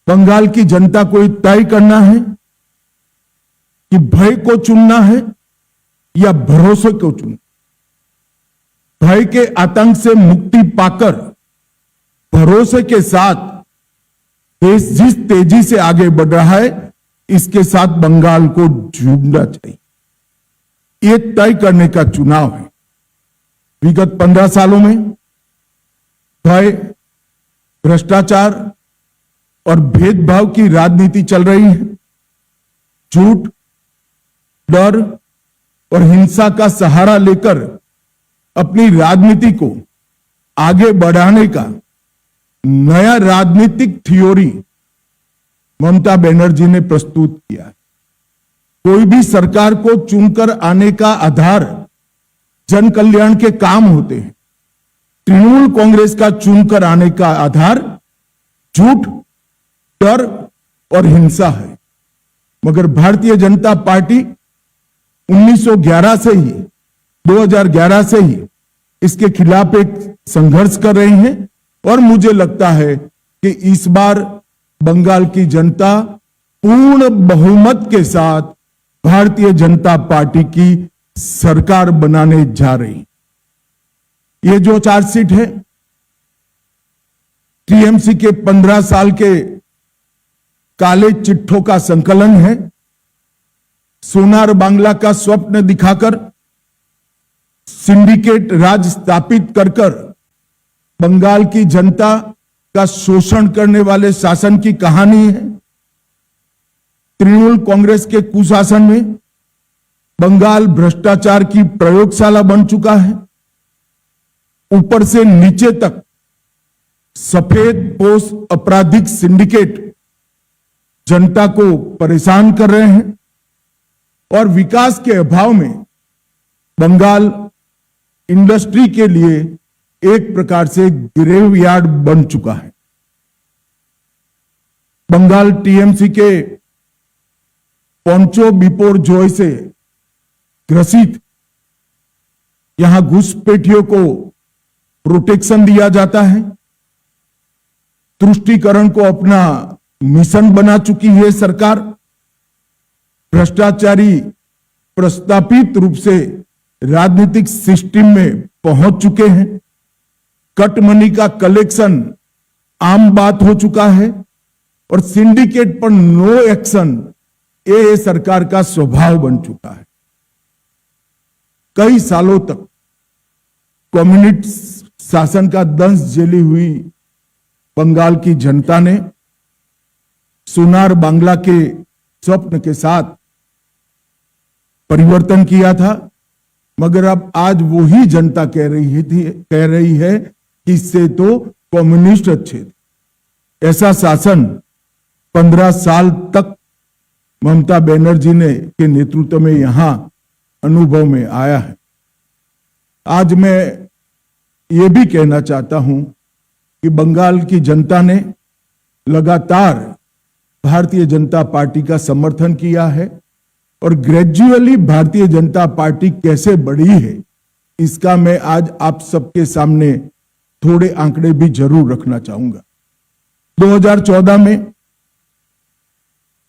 बंगाल की जनता को तय करना है कि भय को चुनना है या भरोसे को चुनना। भय के आतंक से मुक्ति पाकर भरोसे के साथ देश जिस तेजी से आगे बढ़ रहा है, इसके साथ बंगाल को जुड़ना चाहिए। ये तय करने का चुनाव है। विगत 15 सालों में भय, भ्रष्टाचार और भेदभाव की राजनीति चल रही है। झूठ, डर और हिंसा का सहारा लेकर अपनी राजनीति को आगे बढ़ाने का नया राजनीतिक थ्योरी ममता बनर्जी ने प्रस्तुत किया है। कोई भी सरकार को चुनकर आने का आधार जन कल्याण के काम होते हैं। तृणमूल कांग्रेस का चुनकर आने का आधार झूठ, डर और हिंसा है। मगर भारतीय जनता पार्टी 1911 से ही 2011 से ही इसके खिलाफ एक संघर्ष कर रही है और मुझे लगता है कि इस बार बंगाल की जनता पूर्ण बहुमत के साथ भारतीय जनता पार्टी की सरकार बनाने जा रही। ये जो चार्जशीट है टीएमसी के 15 साल के काले चिट्ठों का संकलन है। सोनार बांग्ला का स्वप्न दिखाकर सिंडिकेट राज स्थापित कर बंगाल की जनता का शोषण करने वाले शासन की कहानी है। तृणमूल कांग्रेस के कुशासन में बंगाल भ्रष्टाचार की प्रयोगशाला बन चुका है। ऊपर से नीचे तक सफेद पोश आपराधिक सिंडिकेट जनता को परेशान कर रहे हैं और विकास के अभाव में बंगाल इंडस्ट्री के लिए एक प्रकार से ग्रेवयार्ड बन चुका है। बंगाल टीएमसी के पोंचो बिपोर जॉय से ग्रसित यहां घुसपैठियों को प्रोटेक्शन दिया जाता है। तुष्टीकरण को अपना मिशन बना चुकी है सरकार। भ्रष्टाचारी प्रस्तापित रूप से राजनीतिक सिस्टम में पहुंच चुके हैं। कट मनी का कलेक्शन आम बात हो चुका है और सिंडिकेट पर नो एक्शन ये सरकार का स्वभाव बन चुका है। कई सालों तक कम्युनिस्ट शासन का दंश झेली हुई बंगाल की जनता ने सोनार बांग्ला के स्वप्न के साथ परिवर्तन किया था। मगर अब आज वही जनता कह रही है कि इससे तो कम्युनिस्ट अच्छे थे। ऐसा शासन 15 साल तक ममता बनर्जी ने के नेतृत्व में यहां अनुभव में आया है। आज मैं ये भी कहना चाहता हूं कि बंगाल की जनता ने लगातार भारतीय जनता पार्टी का समर्थन किया है और ग्रेजुअली भारतीय जनता पार्टी कैसे बढ़ी है इसका मैं आज आप सबके सामने थोड़े आंकड़े भी जरूर रखना चाहूंगा। 2014 में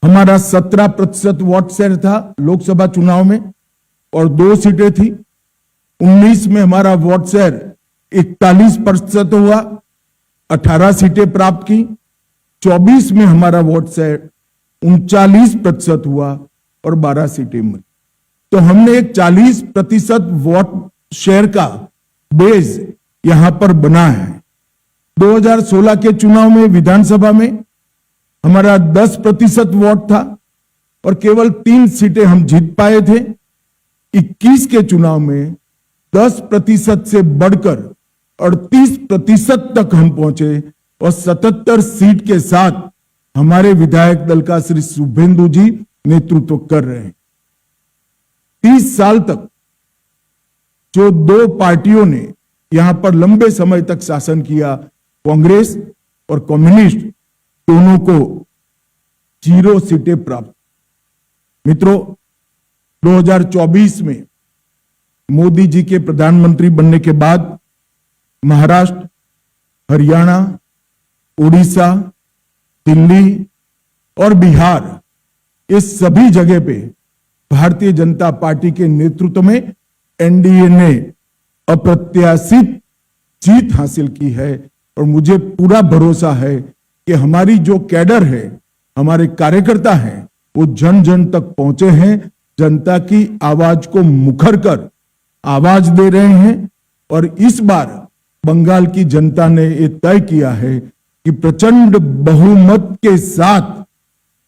हमारा 17% वोट शेयर था लोकसभा चुनाव में और 2 सीटें थी। 19 में हमारा वोट शेयर 41% हुआ, 18 सीटें प्राप्त की। 24 में हमारा वोट शेयर 39% हुआ और 12 सीटें मिली। तो हमने एक 40% वोट शेयर का बेस यहां पर बना है। 2016 के चुनाव में विधानसभा में हमारा 10% वोट था और केवल 3 सीटें हम जीत पाए थे। 21 के चुनाव में 10% से बढ़कर 38% तक हम पहुंचे और 77 सीट के साथ हमारे विधायक दल का श्री शुभेंदु जी नेतृत्व कर रहे हैं। 30 साल तक जो 2 पार्टियों ने यहां पर लंबे समय तक शासन किया, कांग्रेस और कम्युनिस्ट, दोनों को 0 सीटें प्राप्त। मित्रों, 2024 में मोदी जी के प्रधानमंत्री बनने के बाद महाराष्ट्र, हरियाणा, उड़ीसा, दिल्ली और बिहार, ये सभी जगह पे भारतीय जनता पार्टी के नेतृत्व में एनडीए ने अप्रत्याशित जीत हासिल की है। और मुझे पूरा भरोसा है कि हमारी जो कैडर है, हमारे कार्यकर्ता हैं, वो जन जन तक पहुंचे हैं, जनता की आवाज को मुखर कर आवाज दे रहे हैं। और इस बार बंगाल की जनता ने ये तय किया है कि प्रचंड बहुमत के साथ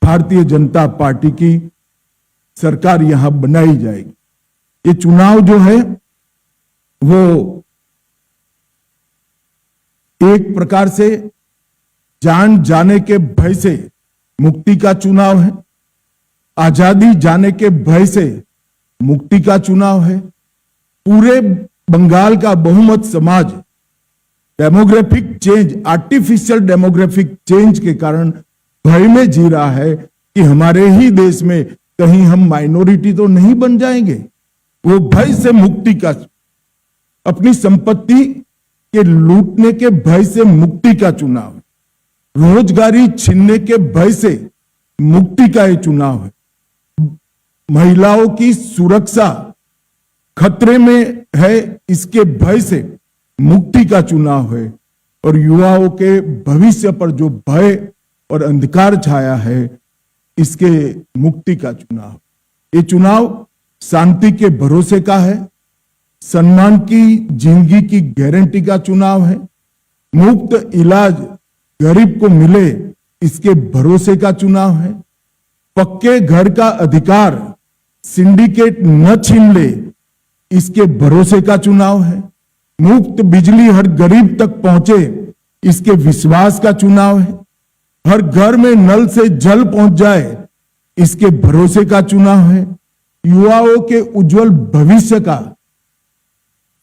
भारतीय जनता पार्टी की सरकार यहां बनाई जाएगी। ये चुनाव जो है वो एक प्रकार से जान जाने के भय से मुक्ति का चुनाव है, आजादी जाने के भय से मुक्ति का चुनाव है। पूरे बंगाल का बहुमत समाज demographic change, artificial demographic change के कारण भय में जी रहा है कि हमारे ही देश में कहीं हम माइनॉरिटी तो नहीं बन जाएंगे। वो भय से मुक्ति का, अपनी संपत्ति के लूटने के भय से मुक्ति का चुनाव है, रोजगारी छीनने के भय से मुक्ति का ये चुनाव है, महिलाओं की सुरक्षा खतरे में है इसके भय से मुक्ति का चुनाव है, और युवाओं के भविष्य पर जो भय और अंधकार छाया है इसके मुक्ति का चुनाव। ये चुनाव शांति के भरोसे का है, सम्मान की जिंदगी की गारंटी का चुनाव है, मुफ्त इलाज गरीब को मिले इसके भरोसे का चुनाव है, पक्के घर का अधिकार सिंडिकेट न छीन ले इसके भरोसे का चुनाव है, मुफ्त बिजली हर गरीब तक पहुंचे इसके विश्वास का चुनाव है, हर घर में नल से जल पहुंच जाए इसके भरोसे का चुनाव है, युवाओं के उज्जवल भविष्य का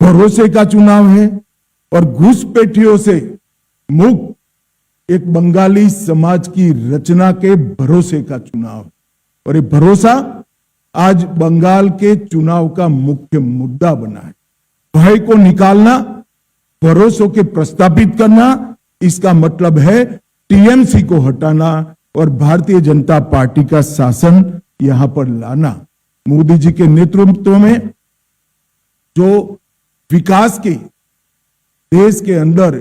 भरोसे का चुनाव है, और घुसपैठियों से मुक्त एक बंगाली समाज की रचना के भरोसे का चुनाव। और ये भरोसा आज बंगाल के चुनाव का मुख्य मुद्दा बना है। भय को निकालना, भरोसों के प्रस्तापित करना, इसका मतलब है टीएमसी को हटाना और भारतीय जनता पार्टी का शासन यहां पर लाना। मोदी जी के नेतृत्व में जो विकास की देश के अंदर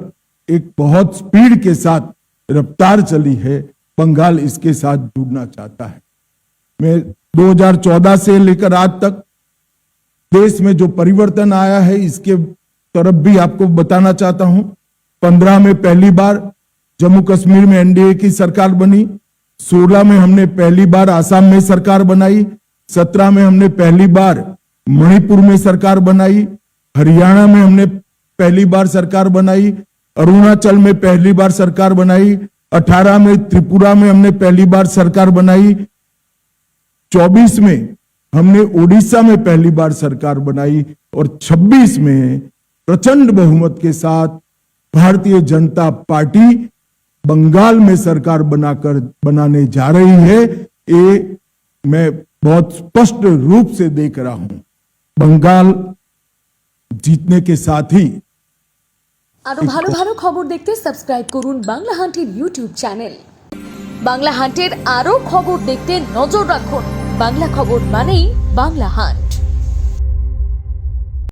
एक बहुत स्पीड के साथ रफ्तार चली है, बंगाल इसके साथ जुड़ना चाहता है। मैं 2014 से लेकर आज तक देश में जो परिवर्तन आया है इसके तरफ भी आपको बताना चाहता हूं। 15 में पहली बार जम्मू कश्मीर में एनडीए की सरकार बनी, 16 में हमने पहली बार आसाम में सरकार बनाई, 17 में हमने पहली बार मणिपुर में सरकार बनाई, हरियाणा में हमने पहली बार सरकार बनाई, अरुणाचल में पहली बार सरकार बनाई, 18 में त्रिपुरा में हमने पहली बार सरकार बनाई, 24 में हमने ओडिशा में पहली बार सरकार बनाई, और 26 में प्रचंड बहुमत के साथ भारतीय जनता पार्टी बंगाल में सरकार बनाने जा रही है। ये मैं बहुत स्पष्ट रूप से देख रहा हूं। बंगाल जीतने के साथ ही আরো ভালো ভালো খবর দেখতে সাবস্ক্রাইব করুন বাংলা হান্টের ইউটিউব চ্যানেল। বাংলা হান্টের আরো খবর দেখতে নজর রাখুন। বাংলা খবর মানেই বাংলা হান্ট।